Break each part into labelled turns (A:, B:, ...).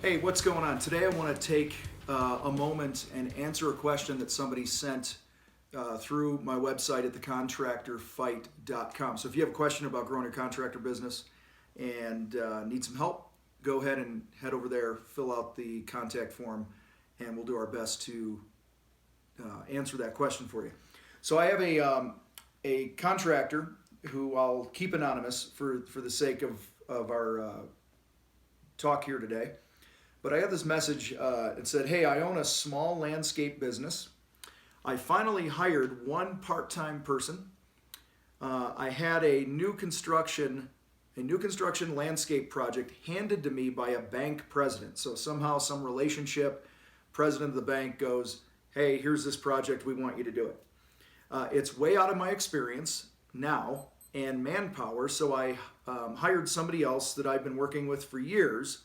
A: Hey, what's going on? Today I want to take a moment and answer a question that somebody sent through my website at thecontractorfight.com. So if you have a question about growing your contractor business and need some help, go ahead and head over there, fill out the contact form, and we'll do our best to answer that question for you. So I have a contractor who I'll keep anonymous for the sake of our talk here today. But I had this message that said, hey, I own a small landscape business. I finally hired one part-time person. I had a new construction landscape project handed to me by a bank president. So somehow, some relationship, president of the bank goes, hey, here's this project, we want you to do it. It's way out of my experience now and manpower, so I hired somebody else that I've been working with for years.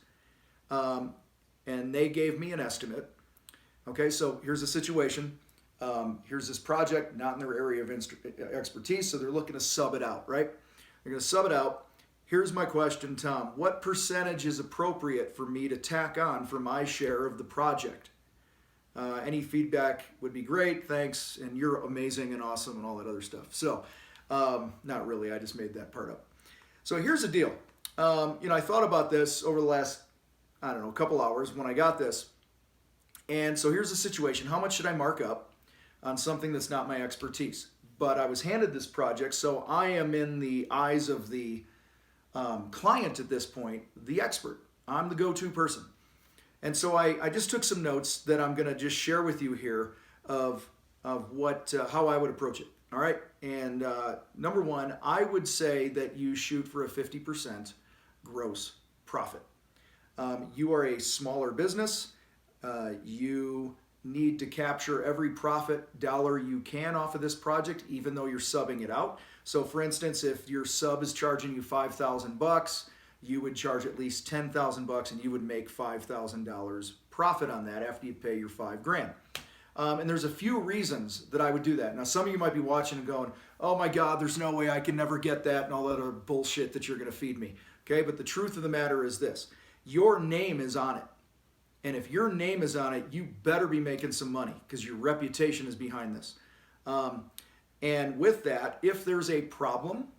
A: And they gave me an estimate. Okay, so here's the situation. Here's this project, not in their area of expertise, so they're looking to sub it out, right? They're going to sub it out. Here's my question, Tom. What percentage is appropriate for me to tack on for my share of the project? Any feedback would be great, thanks, and you're amazing and awesome and all that other stuff. So, not really, I just made that part up. So here's the deal. I thought about this over the last a couple hours when I got this. And so here's the situation. How much should I mark up on something that's not my expertise? But I was handed this project, so I am in the eyes of the client at this point, the expert. I'm the go-to person. And so I just took some notes that I'm going to just share with you here of how I would approach it. All right. And number one, I would say that you shoot for a 50% gross profit. You are a smaller business. You need to capture every profit dollar you can off of this project, even though you're subbing it out. So for instance, if your sub is charging you $5,000, you would charge at least $10,000 and you would make $5,000 profit on that after you pay your $5,000. And there's a few reasons that I would do that. Now, some of you might be watching and going, oh my God, there's no way I can never get that and all that other bullshit that you're going to feed me. Okay, but the truth of the matter is this. Your name is on it. And if your name is on it, you better be making some money because your reputation is behind this. And with that, if there's a problem,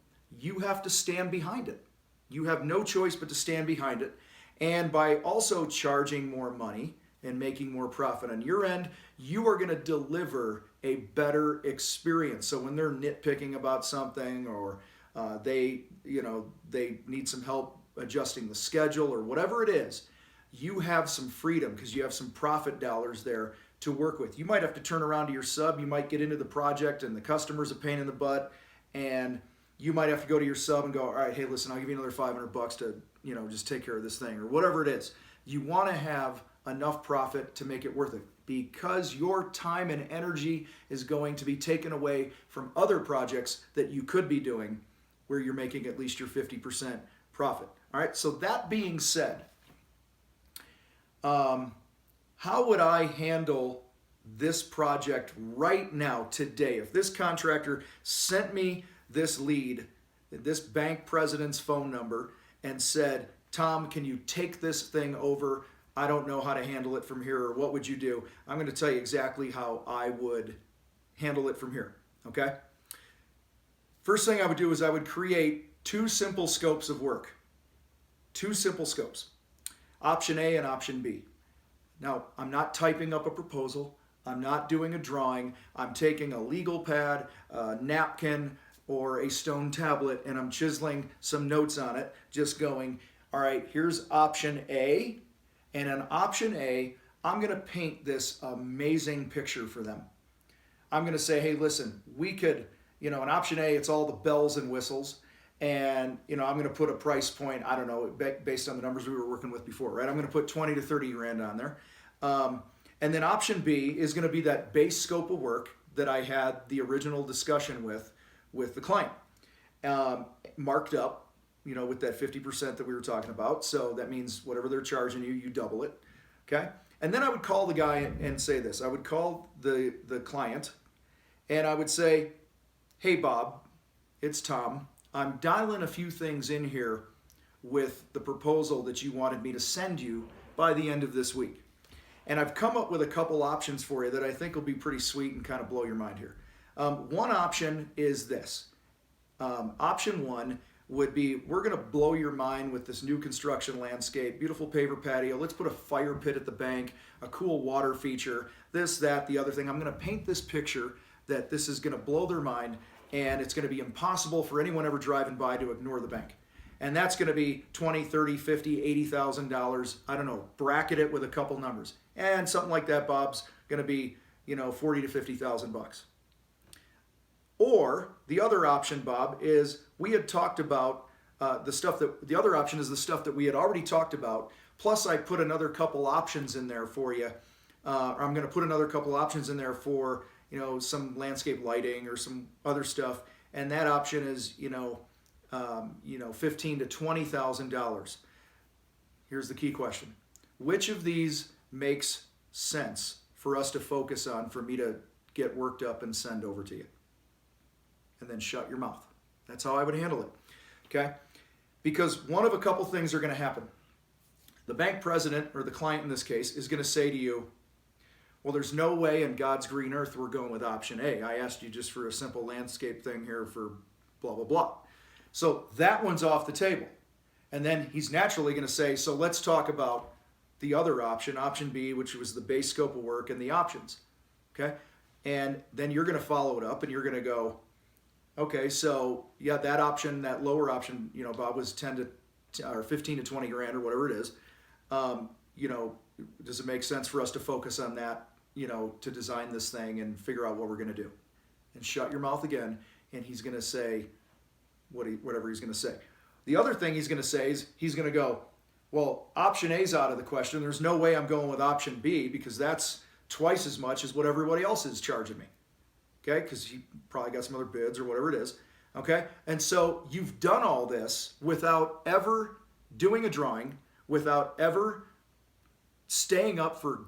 A: you have to stand behind it. You have no choice but to stand behind it. And by also charging more money and making more profit on your end, you are going to deliver a better experience. So when they're nitpicking about something or they need some help adjusting the schedule or whatever it is, you have some freedom because you have some profit dollars there to work with. You might have to turn around to your sub. You might get into the project and the customer's a pain in the butt, and you might have to go to your sub and go, all right, hey, listen, I'll give you another $500 to, just take care of this thing or whatever it is. You want to have enough profit to make it worth it because your time and energy is going to be taken away from other projects that you could be doing where you're making at least your 50% profit. All right, so that being said, how would I handle this project right now, today? If this contractor sent me this lead, this bank president's phone number, and said, Tom, can you take this thing over? I don't know how to handle it from here, or what would you do? I'm going to tell you exactly how I would handle it from here, okay? First thing I would do is I would create two simple scopes of work. Two simple scopes, option A and option B. Now, I'm not typing up a proposal. I'm not doing a drawing. I'm taking a legal pad, a napkin, or a stone tablet, and I'm chiseling some notes on it, just going, all right, here's option A, and on option A, I'm going to paint this amazing picture for them. I'm going to say, hey, listen, we could, in option A, it's all the bells and whistles. And, I'm going to put a price point, I don't know, based on the numbers we were working with before, right? I'm going to put 20 to 30 grand on there. And then option B is going to be that base scope of work that I had the original discussion with the client. Marked up, with that 50% that we were talking about. So that means whatever they're charging you, you double it, okay? And then I would call the guy and say this. I would call the client and I would say, hey, Bob, it's Tom. I'm dialing a few things in here with the proposal that you wanted me to send you by the end of this week. And I've come up with a couple options for you that I think will be pretty sweet and kind of blow your mind here. One option is this. Option one would be, we're going to blow your mind with this new construction landscape, beautiful paver patio. Let's put a fire pit at the bank, a cool water feature, this, that, the other thing. I'm going to paint this picture that this is going to blow their mind, and it's going to be impossible for anyone ever driving by to ignore the bank. And that's going to be $20, $30, $50, $80,000. I don't know, bracket it with a couple numbers. And something like that, Bob's going to be, $40,000 to $50,000. Or the other option, Bob, is we had talked about the other option is the stuff that we had already talked about. Plus, I put another couple options in there for you. I'm going to put another couple options in there for some landscape lighting or some other stuff. And that option is $15,000 to $20,000. Here's the key question: which of these makes sense for us to focus on, for me to get worked up and send over to you? And then shut your mouth. That's how I would handle it. Okay? Because one of a couple things are going to happen. The bank president, or the client in this case, is going to say to you, well, there's no way in God's green earth we're going with option A. I asked you just for a simple landscape thing here for blah, blah, blah. So that one's off the table. And then he's naturally going to say, so let's talk about the other option, option B, which was the base scope of work and the options. Okay? And then you're going to follow it up and you're going to go, okay, so yeah, that option, that lower option, Bob, was 15 to 20 grand or whatever it is. Does it make sense for us to focus on that, to design this thing and figure out what we're going to do? And shut your mouth again, and he's going to say whatever he's going to say. The other thing he's going to say is he's going to go, well, option A is out of the question. There's no way I'm going with option B because that's twice as much as what everybody else is charging me. Okay, because he probably got some other bids or whatever it is. Okay, and so you've done all this without ever doing a drawing, without ever staying up for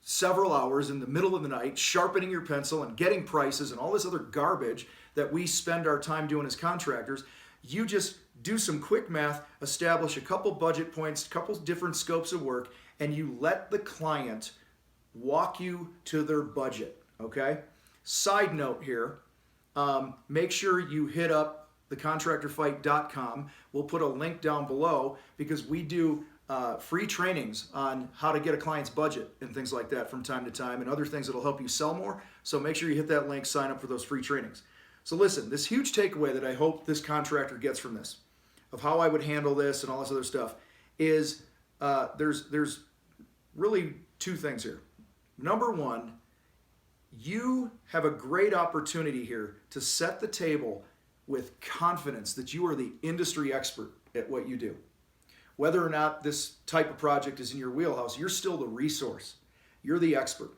A: several hours in the middle of the night, sharpening your pencil and getting prices and all this other garbage that we spend our time doing as contractors. You just do some quick math, establish a couple budget points, a couple different scopes of work, and you let the client walk you to their budget. Okay. Side note here, make sure you hit up the contractorfight.com. We'll put a link down below because we do free trainings on how to get a client's budget and things like that from time to time, and other things that'll help you sell more. So make sure you hit that link, sign up for those free trainings. So listen, this huge takeaway that I hope this contractor gets from this, of how I would handle this and all this other stuff, is there's really two things here. Number one, you have a great opportunity here to set the table with confidence that you are the industry expert at what you do. Whether or not this type of project is in your wheelhouse, you're still the resource. You're the expert.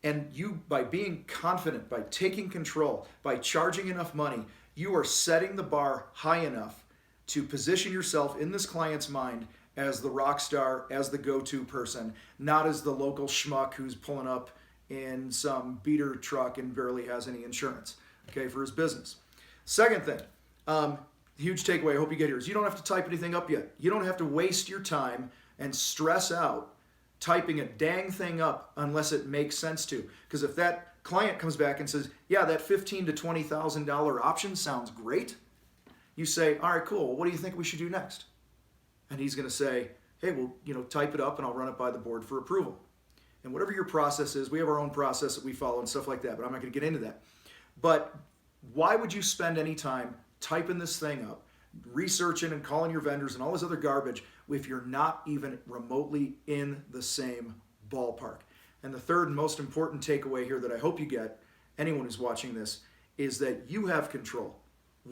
A: And you, by being confident, by taking control, by charging enough money, you are setting the bar high enough to position yourself in this client's mind as the rock star, as the go-to person, not as the local schmuck who's pulling up in some beater truck and barely has any insurance, okay, for his business. Second thing, huge takeaway I hope you get here is you don't have to type anything up yet. You don't have to waste your time and stress out typing a dang thing up unless it makes sense to. Because if that client comes back and says, yeah, that $15,000 to $20,000 option sounds great, you say, all right, cool, well, what do you think we should do next? And he's going to say, hey, well, type it up and I'll run it by the board for approval. And whatever your process is, we have our own process that we follow and stuff like that, but I'm not going to get into that. But why would you spend any time typing this thing up, researching and calling your vendors and all this other garbage if you're not even remotely in the same ballpark? And the third and most important takeaway here that I hope you get, anyone who's watching this, is that you have control,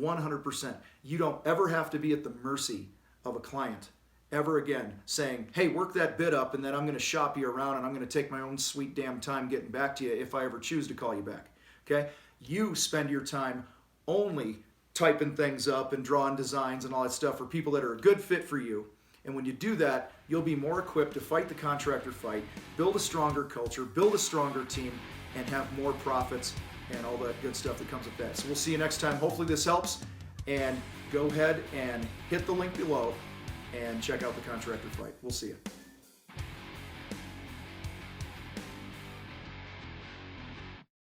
A: 100%. You don't ever have to be at the mercy of a client ever again, saying, hey, work that bid up and then I'm going to shop you around and I'm going to take my own sweet damn time getting back to you if I ever choose to call you back. Okay? You spend your time only typing things up and drawing designs and all that stuff for people that are a good fit for you. And when you do that, you'll be more equipped to fight the contractor fight, build a stronger culture, build a stronger team, and have more profits and all that good stuff that comes with that. So we'll see you next time. Hopefully this helps. And go ahead and hit the link below and check out the Contractor Fight. We'll see you.